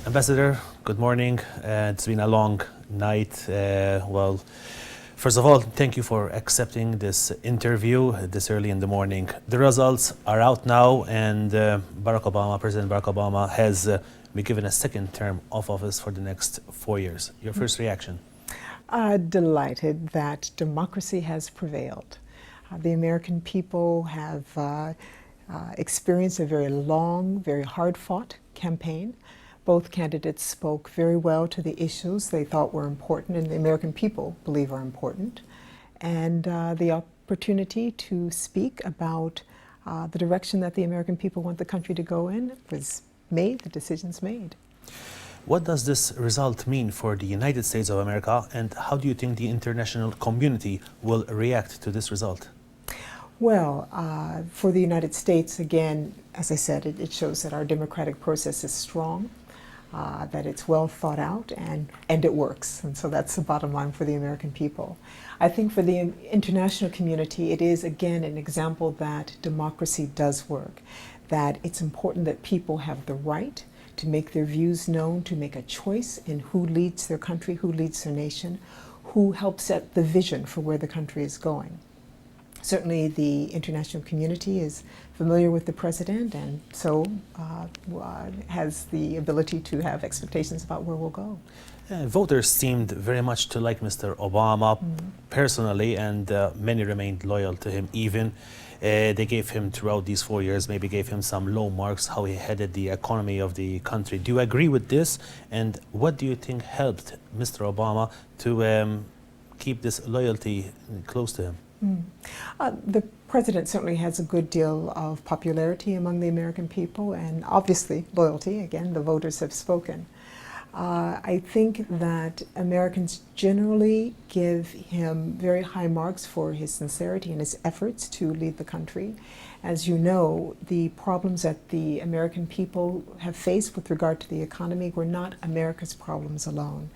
Ambassador, good morning. It's been a long night. First of all, thank you for accepting this interview this early in the morning. The results are out now, and President Barack Obama has been given a second term of office for the next 4 years. Your first reaction? Delighted that democracy has prevailed. The American people have experienced a very long, very hard-fought campaign. Both candidates spoke very well to the issues they thought were important and the American people believe are important. And the opportunity to speak about the direction that the American people want the country to go in was made, the decision's made. What does this result mean for the United States of America, and how do you think the international community will react to this result? Well, for the United States, again, as I said, it shows that our democratic process is strong, that it's well thought out, and it works. And so that's the bottom line for the American people. I think for the international community, it is, again, an example that democracy does work, that it's important that people have the right to make their views known, to make a choice in who leads their country, who leads their nation, who helps set the vision for where the country is going. Certainly the international community is familiar with the president, and so has the ability to have expectations about where we'll go. Voters seemed very much to like Mr. Obama personally, and many remained loyal to him even. They gave him, throughout these 4 years, maybe gave him some low marks, how he headed the economy of the country. Do you agree with this? And what do you think helped Mr. Obama to keep this loyalty close to him? The president certainly has a good deal of popularity among the American people, and obviously loyalty. Again, the voters have spoken. I think that Americans generally give him very high marks for his sincerity and his efforts to lead the country. As you know, the problems that the American people have faced with regard to the economy were not America's problems alone.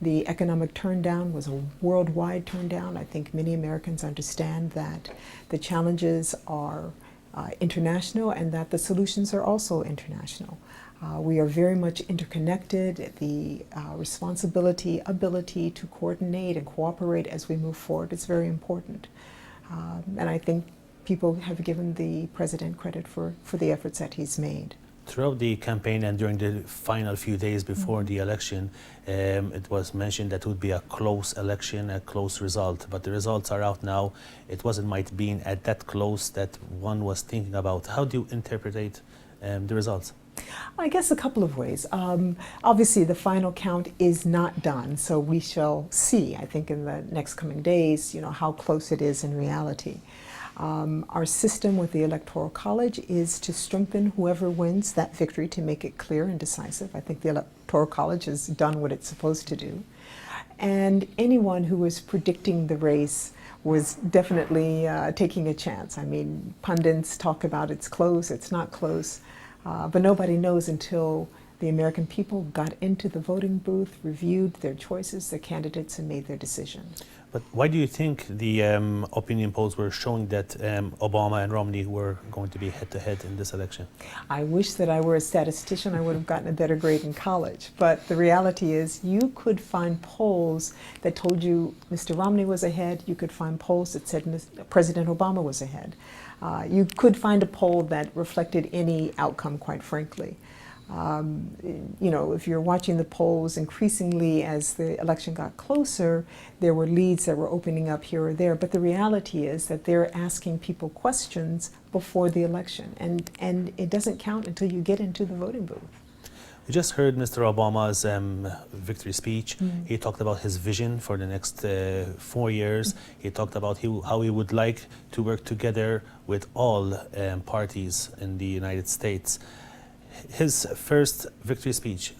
The economic turndown was a worldwide turndown. I think many Americans understand that the challenges are international and that the solutions are also international. We are very much interconnected. The ability to coordinate and cooperate as we move forward is very important. And I think people have given the president credit for the efforts that he's made. Throughout the campaign and during the final few days before the election, it was mentioned that it would be a close election, a close result. But the results are out now. It might be at that close that one was thinking about. How do you interpret the results? I guess a couple of ways. Obviously, the final count is not done, so we shall see, I think, in the next coming days, how close it is in reality. Our system with the Electoral College is to strengthen whoever wins that victory, to make it clear and decisive. I think the Electoral College has done what it's supposed to do. And anyone who was predicting the race was definitely taking a chance. I mean, pundits talk about it's close, it's not close, but nobody knows until the American people got into the voting booth, reviewed their choices, their candidates, and made their decision. But why do you think the opinion polls were showing that Obama and Romney were going to be head-to-head in this election? I wish that I were a statistician. I would have gotten a better grade in college. But the reality is you could find polls that told you Mr. Romney was ahead. You could find polls that said President Obama was ahead. You could find a poll that reflected any outcome, quite frankly. If you're watching the polls, increasingly as the election got closer, there were leads that were opening up here or there. But the reality is that they're asking people questions before the election, and it doesn't count until you get into the voting booth. We just heard Mr. Obama's victory speech. He talked about his vision for the next 4 years. He talked about how he would like to work together with all parties in the United States. His first victory speech,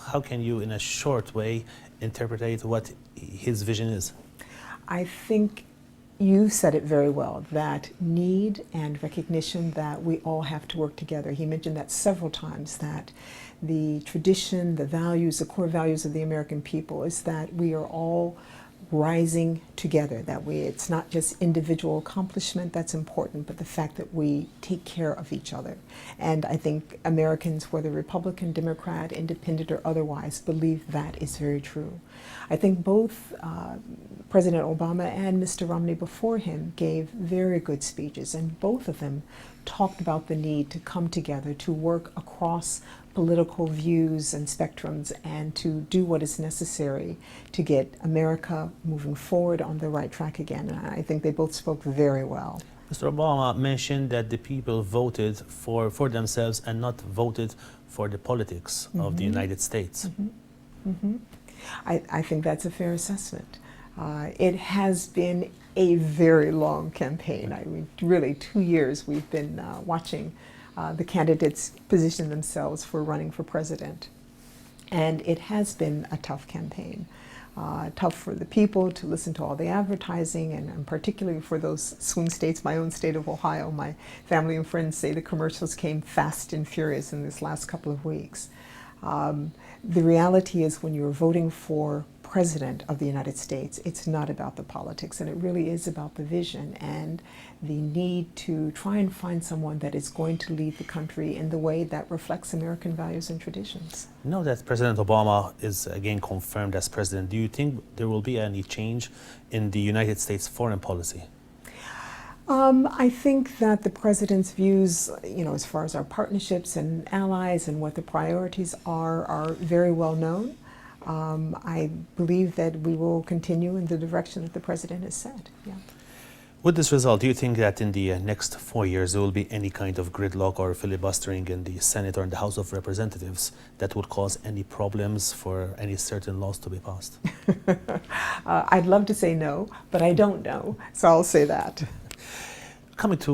how can you, in a short way, interpret what his vision is? I think you said it very well, that need and recognition that we all have to work together. He mentioned that several times, that the tradition, the values, the core values of the American people is that we are all rising together. That way it's not just individual accomplishment that's important, but the fact that we take care of each other. And I think Americans, whether Republican, Democrat, independent, or otherwise, believe that is very true. I think both President Obama and Mr. Romney before him gave very good speeches, and both of them talked about the need to come together, to work across political views and spectrums, and to do what is necessary to get America moving forward on the right track again. And I think they both spoke very well. Mr. Obama mentioned that the people voted for themselves and not voted for the politics of the United States. I think that's a fair assessment. It has been a very long campaign. I mean, really 2 years we've been watching the candidates position themselves for running for president. And it has been a tough campaign. Tough for the people to listen to all the advertising, and particularly for those swing states, my own state of Ohio. My family and friends say the commercials came fast and furious in this last couple of weeks. The reality is, when you're voting for President of the United States, it's not about the politics, and it really is about the vision and the need to try and find someone that is going to lead the country in the way that reflects American values and traditions. Now that President Obama is again confirmed as president, do you think there will be any change in the United States foreign policy? I think that the president's views, as far as our partnerships and allies and what the priorities are very well known. I believe that we will continue in the direction that the president has set. Yeah. With this result, do you think that in the next 4 years there will be any kind of gridlock or filibustering in the Senate or in the House of Representatives that would cause any problems for any certain laws to be passed? I'd love to say no, but I don't know, so I'll say that. Coming to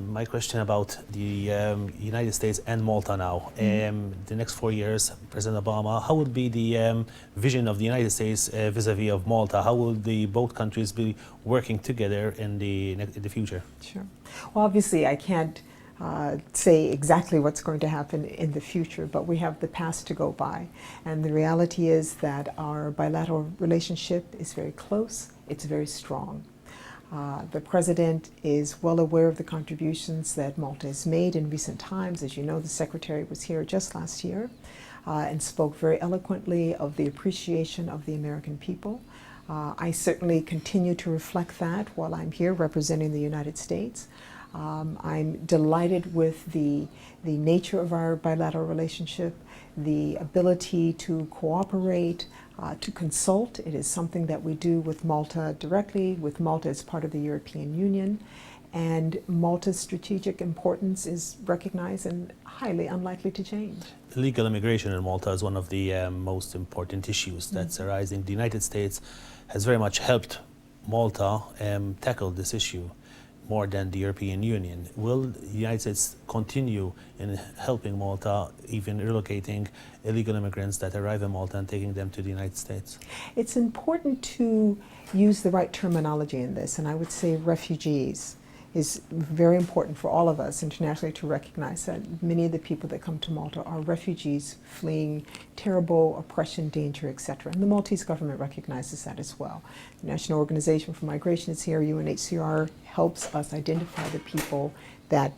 my question about the United States and Malta now. The next 4 years, President Obama, how would be the vision of the United States vis-a-vis of Malta? How will both countries be working together in the future? Sure. Well, obviously, I can't say exactly what's going to happen in the future, but we have the past to go by. And the reality is that our bilateral relationship is very close, it's very strong. The President is well aware of the contributions that Malta has made in recent times. As you know, the Secretary was here just last year and spoke very eloquently of the appreciation of the American people. I certainly continue to reflect that while I'm here representing the United States. I'm delighted with the nature of our bilateral relationship, the ability to cooperate, to consult. It is something that we do with Malta directly, with Malta as part of the European Union, and Malta's strategic importance is recognized and highly unlikely to change. Illegal immigration in Malta is one of the most important issues that's arising. The United States has very much helped Malta tackle this issue more than the European Union. Will the United States continue in helping Malta, even relocating illegal immigrants that arrive in Malta and taking them to the United States? It's important to use the right terminology in this, and I would say refugees is very important for all of us internationally to recognize that many of the people that come to Malta are refugees fleeing terrible oppression, danger, etc. And the Maltese government recognizes that as well. The National Organization for Migration is here. UNHCR helps us identify the people that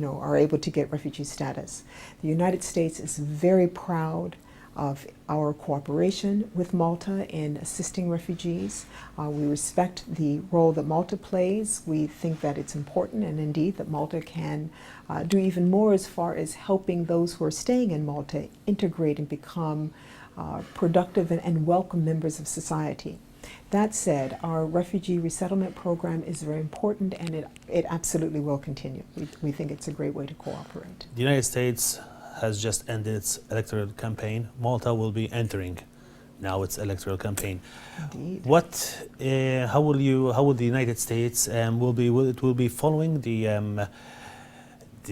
are able to get refugee status. The United States is very proud of our cooperation with Malta in assisting refugees. We respect the role that Malta plays. We think that it's important, and indeed that Malta can do even more as far as helping those who are staying in Malta integrate and become productive and welcome members of society. That said, our refugee resettlement program is very important, and it absolutely will continue. We think it's a great way to cooperate. The United States has just ended its electoral campaign. Malta will be entering now its electoral campaign. Indeed. How will the United States will be following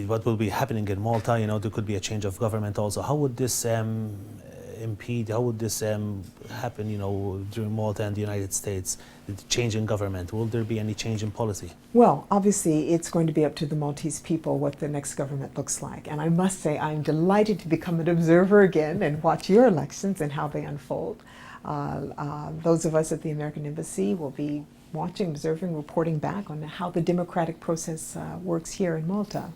what will be happening in Malta? There could be a change of government also. How would this how would this happen, during Malta and the United States, the change in government? Will there be any change in policy? Well, obviously, it's going to be up to the Maltese people what the next government looks like. And I must say, I'm delighted to become an observer again and watch your elections and how they unfold. Those of us at the American Embassy will be watching, observing, reporting back on how the democratic process works here in Malta.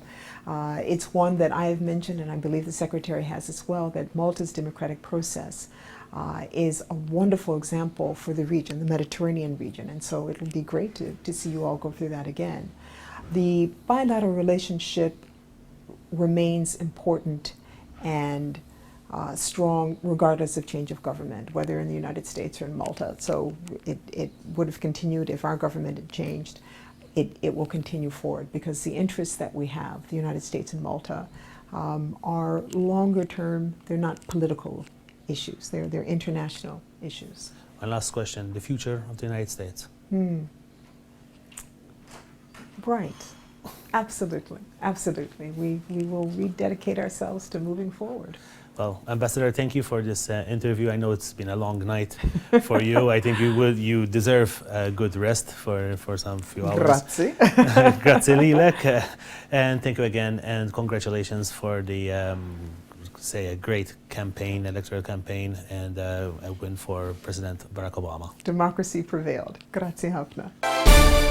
It's one that I have mentioned, and I believe the Secretary has as well, that Malta's democratic process is a wonderful example for the region, the Mediterranean region, and so it will be great to see you all go through that again. The bilateral relationship remains important and strong regardless of change of government, whether in the United States or in Malta. So it would have continued if our government had changed. It will continue forward because the interests that we have, the United States and Malta, are longer term. They're not political issues. They're international issues. My last question, the future of the United States. Right. Absolutely. Absolutely. We will rededicate ourselves to moving forward. Well, Ambassador, thank you for this interview. I know it's been a long night for you. I think you deserve a good rest for some few hours. Grazie. Grazie lilek. And thank you again, and congratulations for the, say, a great campaign, electoral campaign, and a win for President Barack Obama. Democracy prevailed. Grazie ħafna.